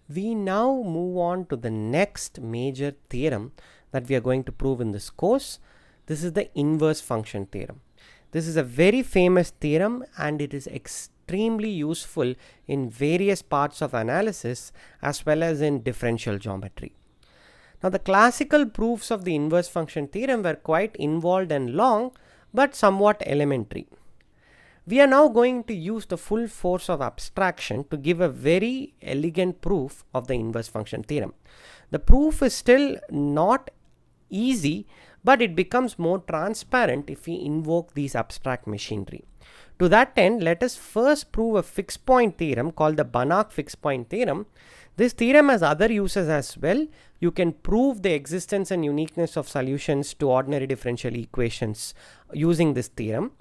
We now move on to the next major theorem that we are going to prove in this course. This is the inverse function theorem. This is a very famous theorem and it is extremely useful in various parts of analysis as well as in differential geometry. Now the classical proofs of the inverse function theorem were quite involved and long but somewhat elementary. We are now going to use the full force of abstraction to give a very elegant proof of the inverse function theorem. The proof is still not easy, but it becomes more transparent if we invoke these abstract machinery. To that end, let us first prove a fixed point theorem called the Banach fixed point theorem. This theorem has other uses as well. You can prove the existence and uniqueness of solutions to ordinary differential equations using this theorem,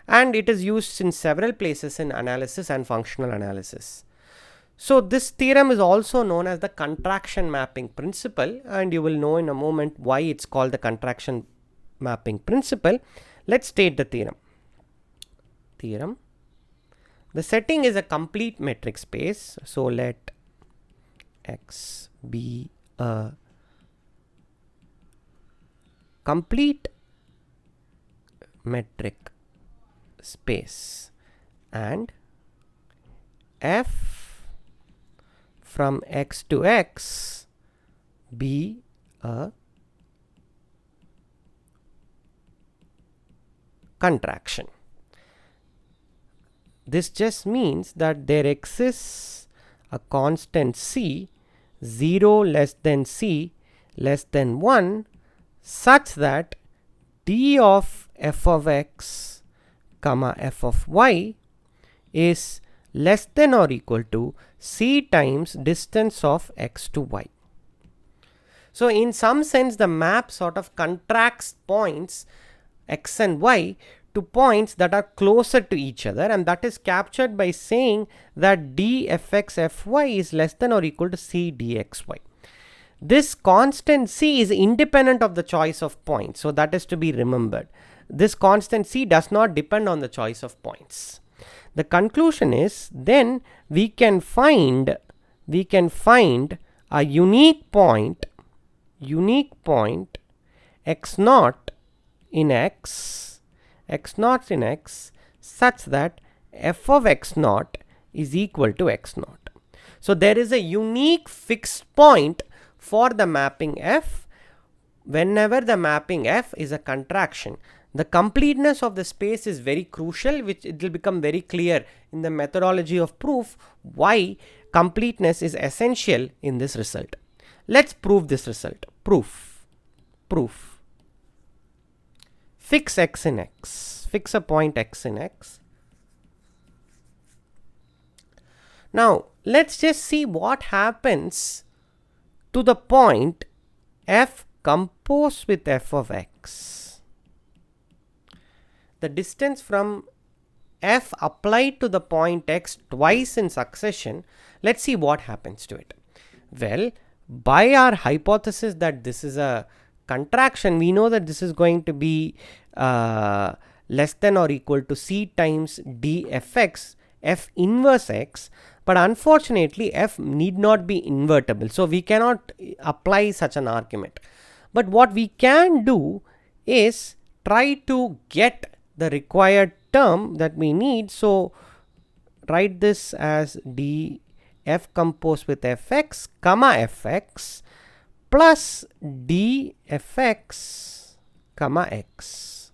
and it is used in several places in analysis and functional analysis. So this theorem is also known as the contraction mapping principle, and you will know in a moment why it's called the contraction mapping principle. Let's state the theorem. The setting is a complete metric space, so let X be a complete metric space and f from x to x be a contraction. This just means that there exists a constant c 0 less than c less than 1 such that d of f of x comma f of y is less than or equal to c times distance of x to y. So in some sense the map sort of contracts points x and y to points that are closer to each other, and that is captured by saying that d fx fy is less than or equal to c dxy. This constant c is independent of the choice of points, so that is to be remembered. This constant c does not depend on the choice of points. The conclusion is then we can find a unique point x naught in x such that f of x naught is equal to x naught. So there is a unique fixed point for the mapping f whenever the mapping f is a contraction. The completeness of the space is very crucial, which it will become very clear in the methodology of proof why completeness is essential in this result. Let's prove this result. Proof. Fix x in x. Fix a point x in x. Now let's just see what happens to the point f composed with f of x. The distance from f applied to the point x twice in succession, let's see what happens to it. Well, by our hypothesis that this is a contraction, we know that this is going to be less than or equal to c times d fx f inverse x, but unfortunately f need not be invertible, so we cannot apply such an argument. But what we can do is try to get the required term that we need. So write this as d f composed with fx comma fx plus d fx comma x.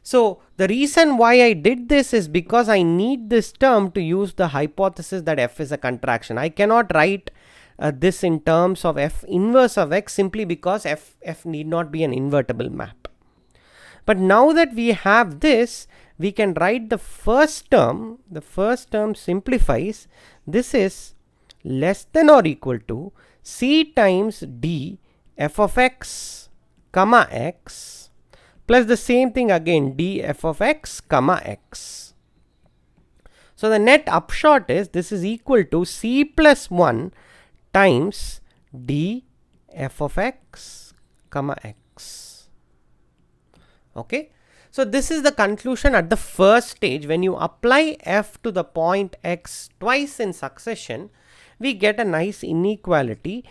So the reason why I did this is because I need this term to use the hypothesis that f is a contraction. I cannot write this in terms of f inverse of x simply because f need not be an invertible map. But now that we have this, we can write the first term. The first term simplifies. This is less than or equal to c times d f of x comma x plus the same thing again d f of x comma x. So the net upshot is this is equal to c plus 1 times d f of x comma x. Okay, so this is the conclusion at the first stage. When you apply f to the point x twice in succession, we get a nice inequality.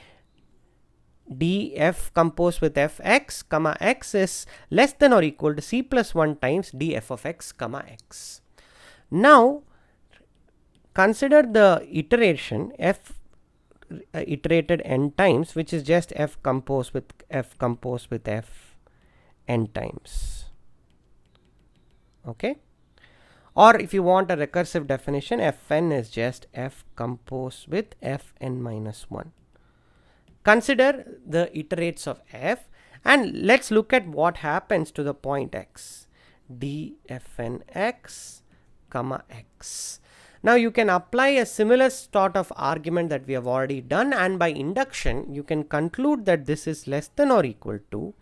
df composed with fx comma x is less than or equal to c plus 1 times df of x comma x. Now consider the iteration f iterated n times, which is just f composed with f n times. Okay, or if you want a recursive definition, fn is just f composed with fn minus 1. Consider the iterates of f and let's look at what happens to the point x. dfn x comma x. Now you can apply a similar sort of argument that we have already done, and by induction you can conclude that this is less than or equal to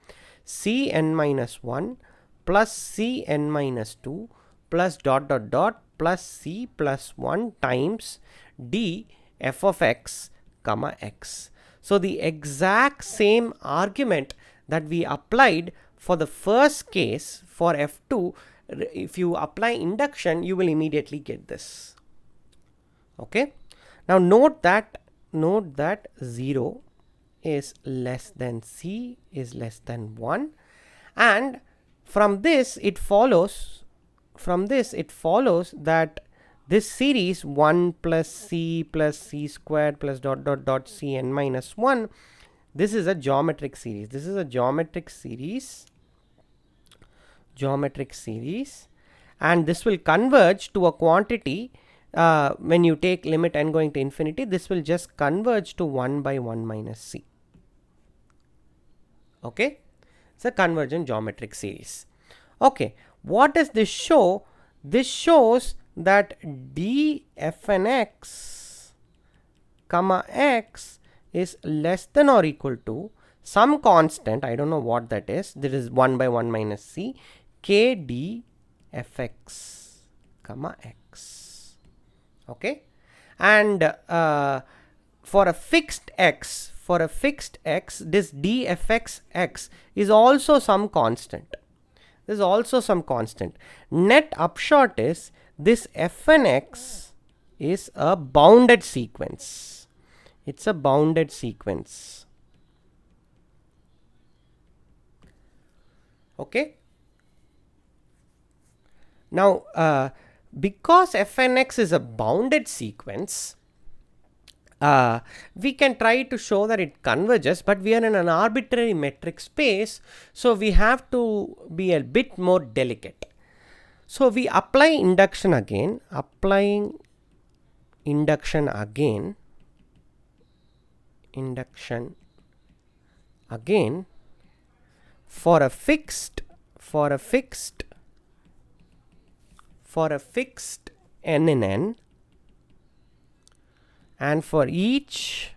cn minus 1 plus cn minus 2 plus dot dot dot plus c plus 1 times d f of x comma x. So the exact same argument that we applied for the first case for f2, if you apply induction, you will immediately get this. Okay, now note that 0 is less than c is less than 1, and from this it follows that this series 1 plus c squared plus dot dot dot cn minus 1, this is a geometric series. This is a geometric series, and this will converge to a quantity. When you take limit n going to infinity, this will just converge to 1 by 1 minus c. Okay, it's a convergent geometric series. Okay, what does this show? This shows that dfn x comma x is less than or equal to some constant, I don't know what that is, that is 1 by 1 minus c, k d fx comma x. Okay, and for a fixed x, this dfx x is also some constant. This is also some constant. Net upshot is this fn x is a bounded sequence. It's a bounded sequence. Okay. Now because fn x is a bounded sequence, we can try to show that it converges, but we are in an arbitrary metric space, so we have to be a bit more delicate. So we apply induction again, for a fixed n in n, and for each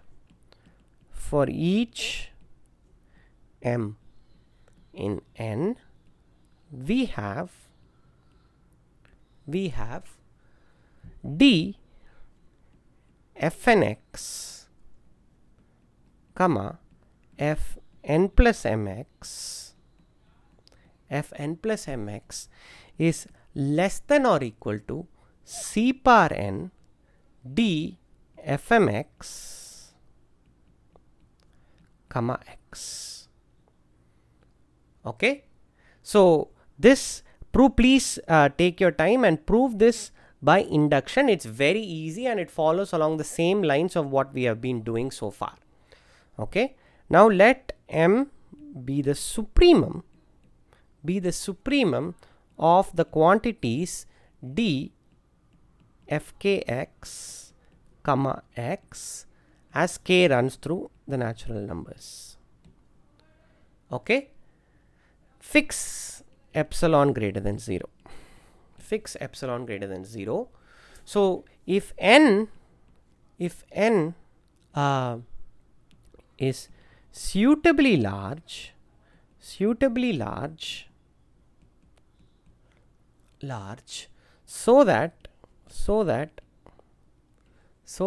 m in n, we have d fn x comma fn plus mx is less than or equal to c power n d fmx comma x. Okay, so this please take your time and prove this by induction. It's very easy and it follows along the same lines of what we have been doing so far. Okay, now let m be the supremum of the quantities d fkx comma x as k runs through the natural numbers. Okay, fix epsilon greater than 0. So if n is suitably large so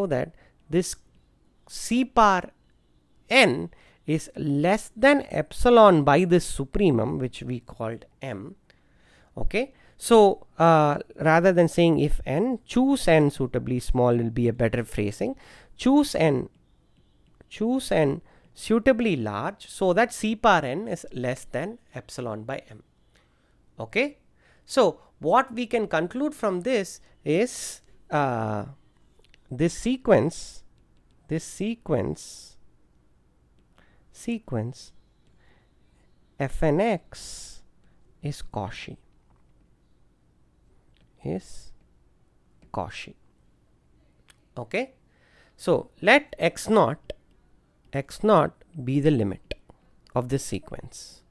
that this c power n is less than epsilon by this supremum, which we called m. Okay, so rather than saying if n, choose n suitably small will be a better phrasing. choose n suitably large so that C power n is less than epsilon by m. Okay. So what we can conclude from this is this sequence fnx is Cauchy. Okay. So let x naught be the limit of this sequence.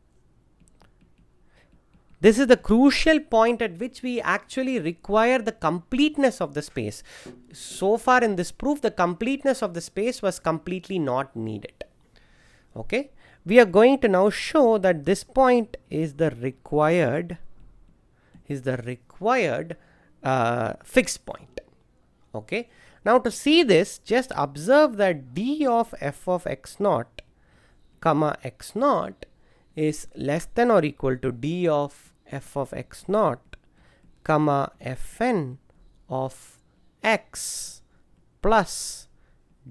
This is the crucial point at which we actually require the completeness of the space. So far in this proof, the completeness of the space was completely not needed. Okay. We are going to now show that this point is the required fixed point. Okay. Now to see this, just observe that d of f of x naught comma x naught is less than or equal to d of f of x naught comma fn of x plus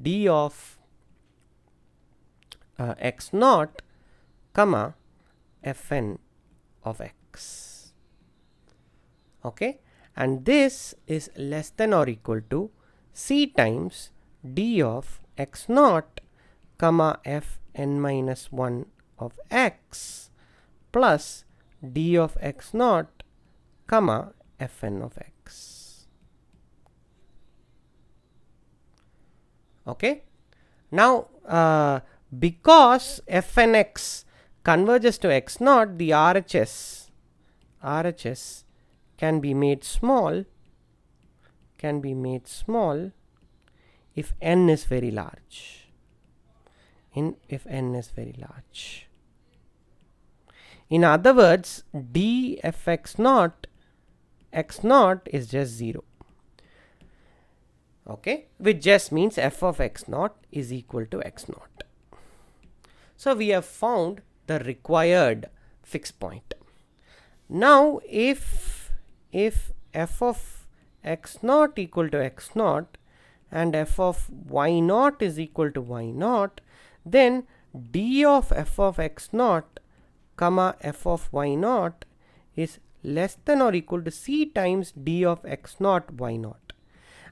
d of x naught comma fn of x. Okay, and this is less than or equal to c times d of x naught comma fn minus 1 of x plus d of x naught comma fn of x. Okay, now because fnx converges to x naught, the RHS can be made small if n is very large. If n is very large. In other words, d f x naught is just 0. Okay, which just means f of x naught is equal to x naught. So we have found the required fixed point. Now if f of x naught equal to x naught and f of y naught is equal to y naught, then d of f of x naught comma f of y naught is less than or equal to c times d of x naught y naught.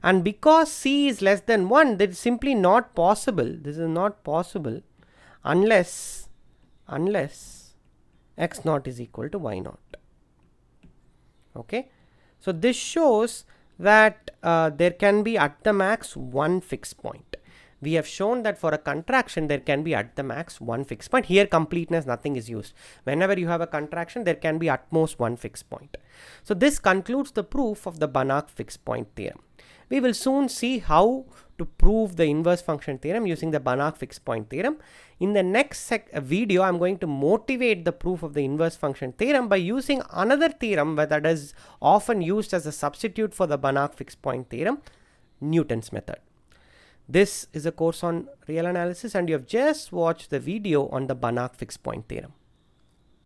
And because c is less than 1, that is simply not possible. This is not possible unless x naught is equal to y naught. Okay, so this shows that there can be at the max one fixed point. We have shown that for a contraction there can be at the max one fixed point. Here completeness, nothing is used. Whenever you have a contraction, there can be at most one fixed point. So this concludes the proof of the Banach fixed point theorem. We will soon see how to prove the inverse function theorem using the Banach fixed point theorem. In the next video, I am going to motivate the proof of the inverse function theorem by using another theorem that is often used as a substitute for the Banach fixed point theorem, Newton's method. This is a course on real analysis and you have just watched the video on the Banach fixed point theorem.